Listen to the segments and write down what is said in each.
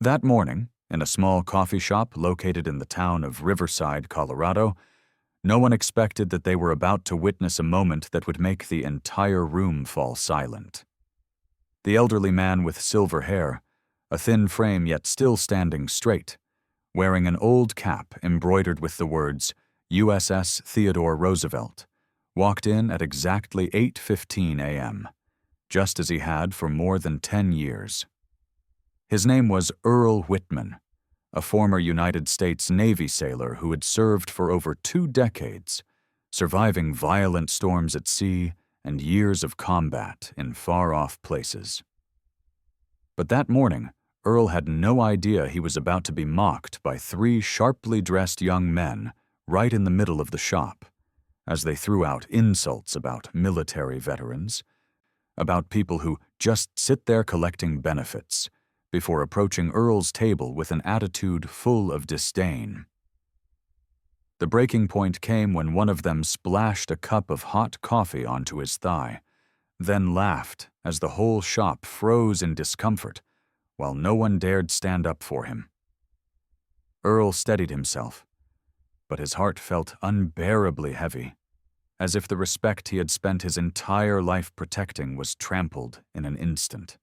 That morning, in a small coffee shop located in the town of Riverside, Colorado, no one expected that they were about to witness a moment that would make the entire room fall silent. The elderly man with silver hair, a thin frame yet still standing straight, wearing an old cap embroidered with the words USS Theodore Roosevelt, walked in at exactly 8:15 a.m., just as he had for more than 10 years. His name was Earl Whitman, a former United States Navy sailor who had served for over 2 decades, surviving violent storms at sea and years of combat in far-off places. But that morning, Earl had no idea he was about to be mocked by 3 sharply dressed young men right in the middle of the shop, as they threw out insults about military veterans, about people who just sit there collecting benefits, before approaching Earl's table with an attitude full of disdain. The breaking point came when one of them splashed a cup of hot coffee onto his thigh, then laughed as the whole shop froze in discomfort, while no one dared stand up for him. Earl steadied himself, but his heart felt unbearably heavy, as if the respect he had spent his entire life protecting was trampled in an instant.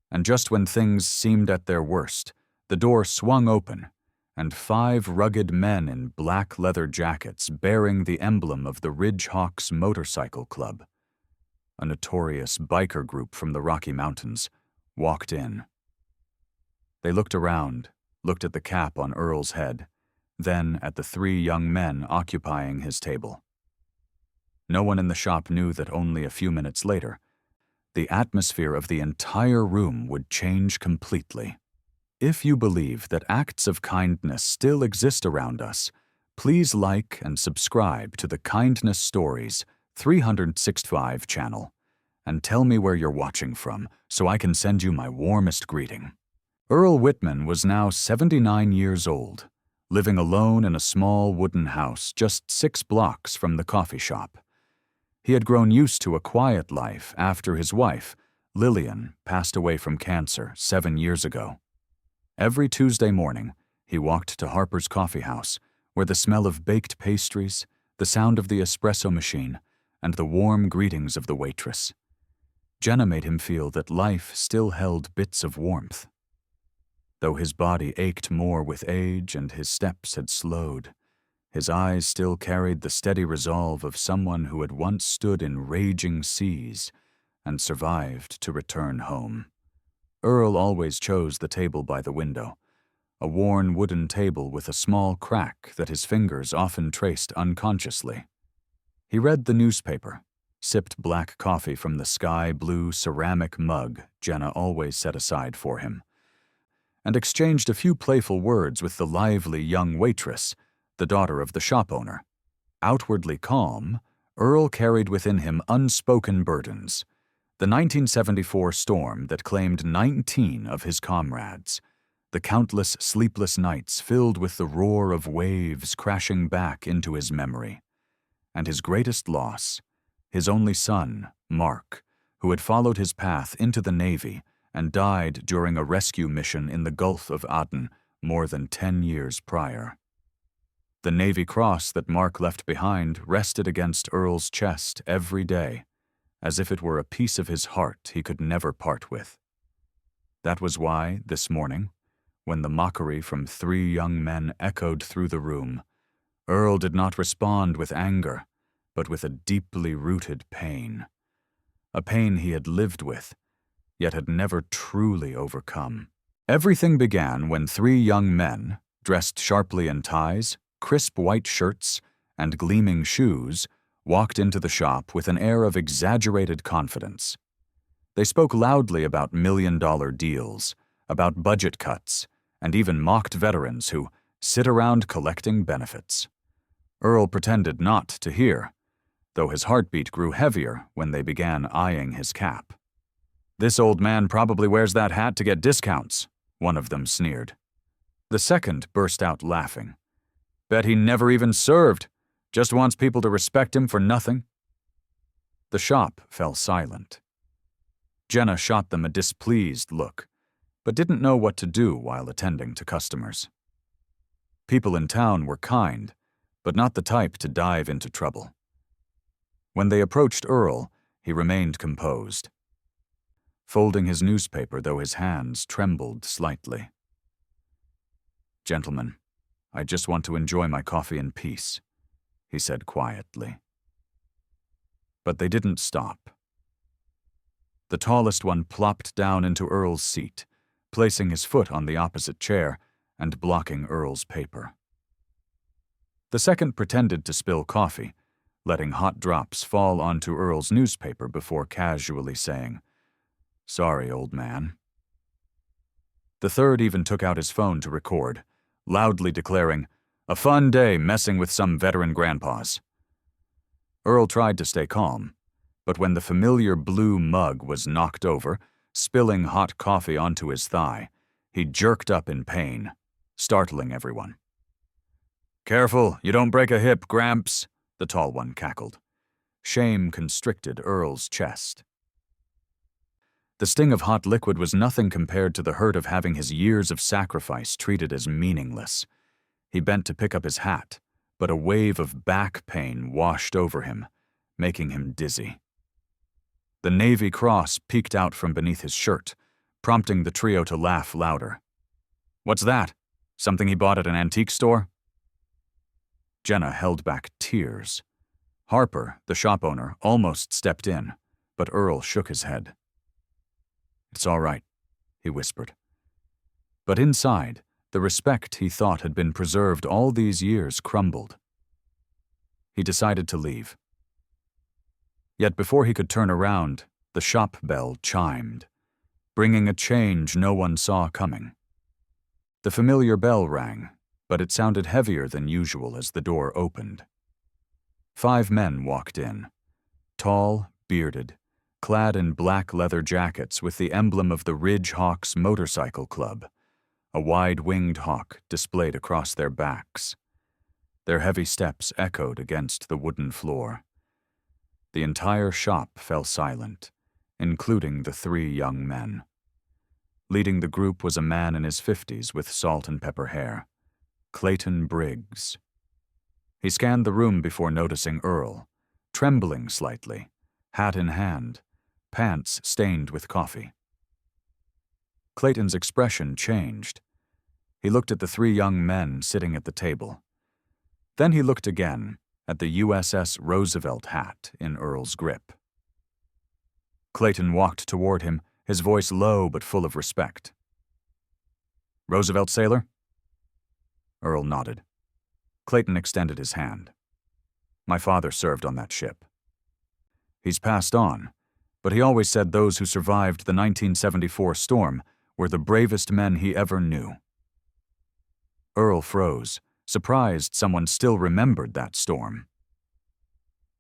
And just when things seemed at their worst, the door swung open, and 5 rugged men in black leather jackets bearing the emblem of the Ridgehawks Motorcycle Club, a notorious biker group from the Rocky Mountains, walked in. They looked around, looked at the cap on Earl's head, then at the 3 young men occupying his table. No one in the shop knew that only a few minutes later, the atmosphere of the entire room would change completely. If you believe that acts of kindness still exist around us, please like and subscribe to the Kindness Stories 365 channel, and tell me where you're watching from so I can send you my warmest greeting. Earl Whitman was now 79 years old, living alone in a small wooden house just 6 blocks from the coffee shop. He had grown used to a quiet life after his wife, Lillian, passed away from cancer 7 years ago. Every Tuesday morning, he walked to Harper's Coffee House, where the smell of baked pastries, the sound of the espresso machine, and the warm greetings of the waitress. Jenna made him feel that life still held bits of warmth. Though his body ached more with age and his steps had slowed, his eyes still carried the steady resolve of someone who had once stood in raging seas and survived to return home. Earl always chose the table by the window, a worn wooden table with a small crack that his fingers often traced unconsciously. He read the newspaper, sipped black coffee from the sky-blue ceramic mug Jenna always set aside for him, and exchanged a few playful words with the lively young waitress, the daughter of the shop owner. Outwardly calm, Earl carried within him unspoken burdens. The 1974 storm that claimed 19 of his comrades, the countless sleepless nights filled with the roar of waves crashing back into his memory, and his greatest loss, his only son, Mark, who had followed his path into the Navy and died during a rescue mission in the Gulf of Aden more than 10 years prior. The Navy Cross that Mark left behind rested against Earl's chest every day, as if it were a piece of his heart he could never part with. That was why, this morning, when the mockery from 3 young men echoed through the room, Earl did not respond with anger, but with a deeply rooted pain. A pain he had lived with, yet had never truly overcome. Everything began when 3 young men, dressed sharply in ties, crisp white shirts, and gleaming shoes, walked into the shop with an air of exaggerated confidence. They spoke loudly about million-dollar deals, about budget cuts, and even mocked veterans who sit around collecting benefits. Earl pretended not to hear, though his heartbeat grew heavier when they began eyeing his cap. "This old man probably wears that hat to get discounts," one of them sneered. The second burst out laughing. "Bet he never even served. Just wants people to respect him for nothing." The shop fell silent. Jenna shot them a displeased look, but didn't know what to do while attending to customers. People in town were kind, but not the type to dive into trouble. When they approached Earl, he remained composed, folding his newspaper though his hands trembled slightly. "Gentlemen, I just want to enjoy my coffee in peace," he said quietly. But they didn't stop. The tallest one plopped down into Earl's seat, placing his foot on the opposite chair and blocking Earl's paper. The second pretended to spill coffee, letting hot drops fall onto Earl's newspaper before casually saying, "Sorry, old man." The third even took out his phone to record, loudly declaring, "A fun day messing with some veteran grandpas." Earl tried to stay calm, but when the familiar blue mug was knocked over, spilling hot coffee onto his thigh, he jerked up in pain, startling everyone. "Careful, you don't break a hip, Gramps," the tall one cackled. Shame constricted Earl's chest. The sting of hot liquid was nothing compared to the hurt of having his years of sacrifice treated as meaningless. He bent to pick up his hat, but a wave of back pain washed over him, making him dizzy. The Navy Cross peeked out from beneath his shirt, prompting the trio to laugh louder. "What's that? Something he bought at an antique store?" Jenna held back tears. Harper, the shop owner, almost stepped in, but Earl shook his head. "It's all right," he whispered. But inside, the respect he thought had been preserved all these years crumbled. He decided to leave. Yet before he could turn around, the shop bell chimed, bringing a change no one saw coming. The familiar bell rang, but it sounded heavier than usual as the door opened. 5 men walked in, tall, bearded, clad in black leather jackets with the emblem of the Ridge Hawks Motorcycle Club, a wide-winged hawk displayed across their backs. Their heavy steps echoed against the wooden floor. The entire shop fell silent, including the 3 young men. Leading the group was a man in his 50s with salt and pepper hair, Clayton Briggs. He scanned the room before noticing Earl, trembling slightly, hat in hand, pants stained with coffee. Clayton's expression changed. He looked at the 3 young men sitting at the table. Then he looked again at the USS Roosevelt hat in Earl's grip. Clayton walked toward him, his voice low but full of respect. "Roosevelt sailor?" Earl nodded. Clayton extended his hand. "My father served on that ship. He's passed on, but he always said those who survived the 1974 storm were the bravest men he ever knew." Earl froze, surprised someone still remembered that storm.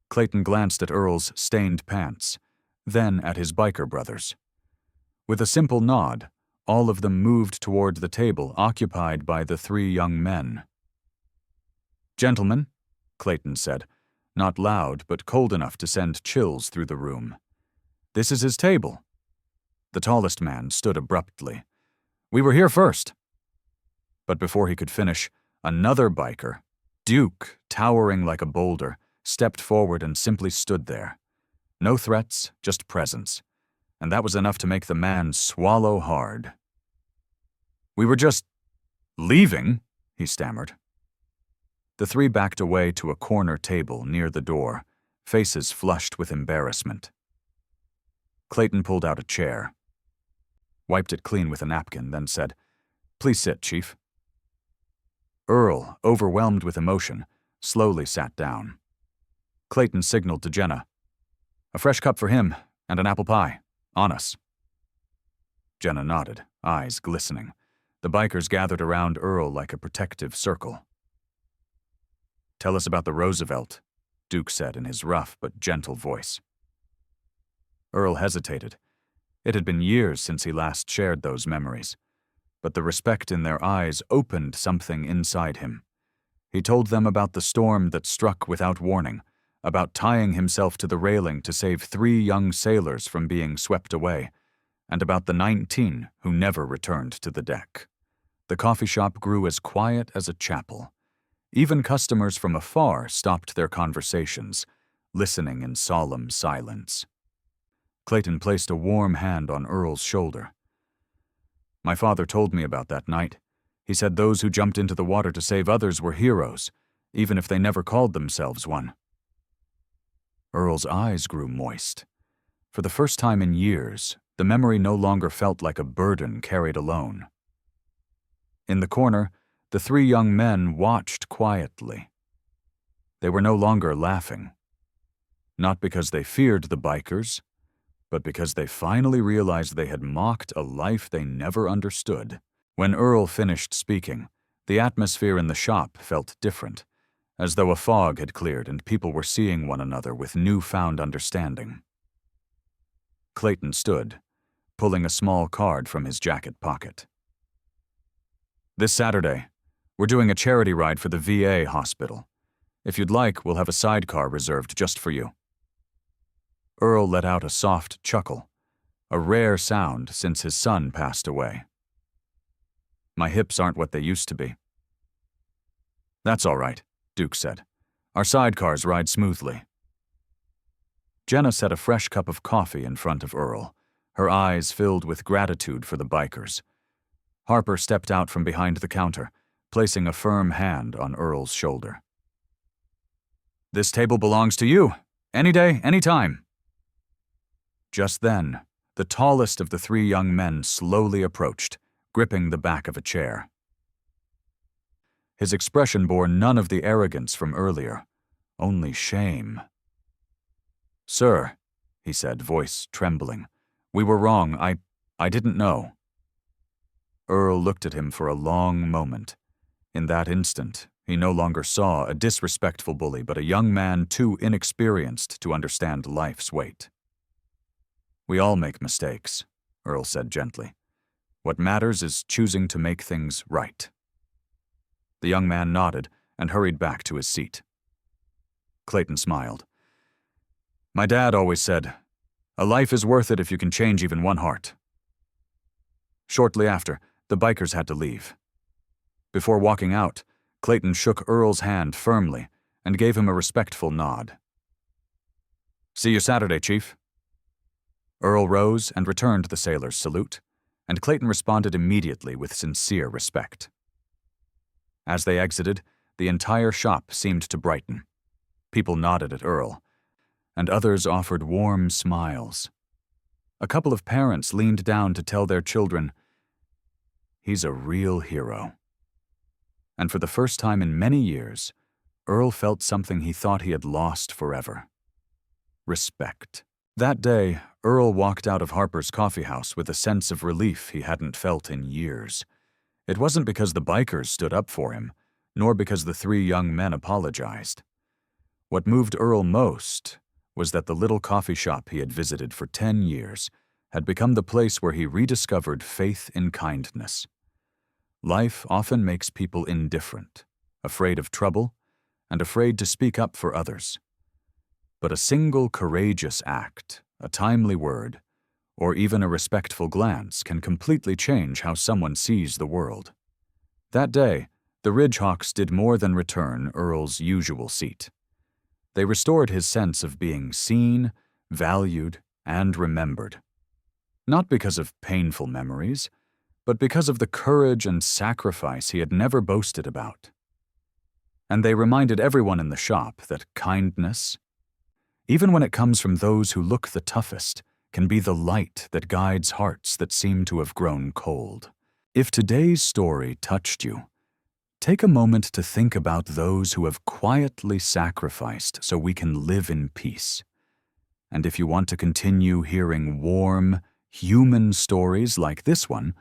Clayton glanced at Earl's stained pants, then at his biker brothers. With a simple nod, all of them moved toward the table occupied by the 3 young men. "Gentlemen," Clayton said, not loud but cold enough to send chills through the room. "This is his table." The tallest man stood abruptly. "We were here first." But before he could finish, another biker, Duke, towering like a boulder, stepped forward and simply stood there. No threats, just presence. And that was enough to make the man swallow hard. "We were just leaving," he stammered. The 3 backed away to a corner table near the door, faces flushed with embarrassment. Clayton pulled out a chair, wiped it clean with a napkin, then said, "Please sit, Chief." Earl, overwhelmed with emotion, slowly sat down. Clayton signaled to Jenna, "A fresh cup for him, and an apple pie. On us." Jenna nodded, eyes glistening. The bikers gathered around Earl like a protective circle. "Tell us about the Roosevelt," Duke said in his rough but gentle voice. Earl hesitated. It had been years since he last shared those memories, but the respect in their eyes opened something inside him. He told them about the storm that struck without warning, about tying himself to the railing to save 3 young sailors from being swept away, and about the 19 who never returned to the deck. The coffee shop grew as quiet as a chapel. Even customers from afar stopped their conversations, listening in solemn silence. Clayton placed a warm hand on Earl's shoulder. "My father told me about that night. He said those who jumped into the water to save others were heroes, even if they never called themselves one." Earl's eyes grew moist. For the first time in years, the memory no longer felt like a burden carried alone. In the corner, the three young men watched quietly. They were no longer laughing. Not because they feared the bikers, but because they finally realized they had mocked a life they never understood. When Earl finished speaking, the atmosphere in the shop felt different, as though a fog had cleared and people were seeing one another with newfound understanding. Clayton stood, pulling a small card from his jacket pocket. "This Saturday, we're doing a charity ride for the VA hospital. If you'd like, we'll have a sidecar reserved just for you." Earl let out a soft chuckle, a rare sound since his son passed away. "My hips aren't what they used to be." "That's all right," Duke said. "Our sidecars ride smoothly." Jenna set a fresh cup of coffee in front of Earl, her eyes filled with gratitude for the bikers. Harper stepped out from behind the counter, placing a firm hand on Earl's shoulder. "This table belongs to you. Any day, any time." Just then, the tallest of the three young men slowly approached, gripping the back of a chair. His expression bore none of the arrogance from earlier, only shame. "Sir," he said, voice trembling, "we were wrong. I didn't know." Earl looked at him for a long moment. In that instant, he no longer saw a disrespectful bully, but a young man too inexperienced to understand life's weight. "We all make mistakes," Earl said gently. "What matters is choosing to make things right." The young man nodded and hurried back to his seat. Clayton smiled. "My dad always said, a life is worth it if you can change even one heart." Shortly after, the bikers had to leave. Before walking out, Clayton shook Earl's hand firmly and gave him a respectful nod. "See you Saturday, Chief." Earl rose and returned the sailor's salute, and Clayton responded immediately with sincere respect. As they exited, the entire shop seemed to brighten. People nodded at Earl, and others offered warm smiles. A couple of parents leaned down to tell their children, "He's a real hero." And for the first time in many years, Earl felt something he thought he had lost forever: respect. That day, Earl walked out of Harper's coffee house with a sense of relief he hadn't felt in years. It wasn't because the bikers stood up for him, nor because the three young men apologized. What moved Earl most was that the little coffee shop he had visited for 10 years had become the place where he rediscovered faith in kindness. Life often makes people indifferent, afraid of trouble, and afraid to speak up for others. But a single courageous act, a timely word, or even a respectful glance can completely change how someone sees the world. That day, the Ridgehawks did more than return Earl's usual seat. They restored his sense of being seen, valued, and remembered. Not because of painful memories, but because of the courage and sacrifice he had never boasted about. And they reminded everyone in the shop that kindness, even when it comes from those who look the toughest, can be the light that guides hearts that seem to have grown cold. If today's story touched you, take a moment to think about those who have quietly sacrificed so we can live in peace. And if you want to continue hearing warm, human stories like this one,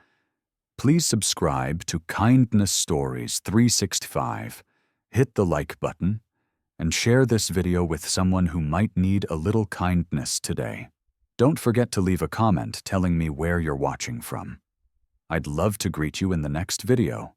please subscribe to Kindness Stories 365, hit the like button, and share this video with someone who might need a little kindness today. Don't forget to leave a comment telling me where you're watching from. I'd love to greet you in the next video.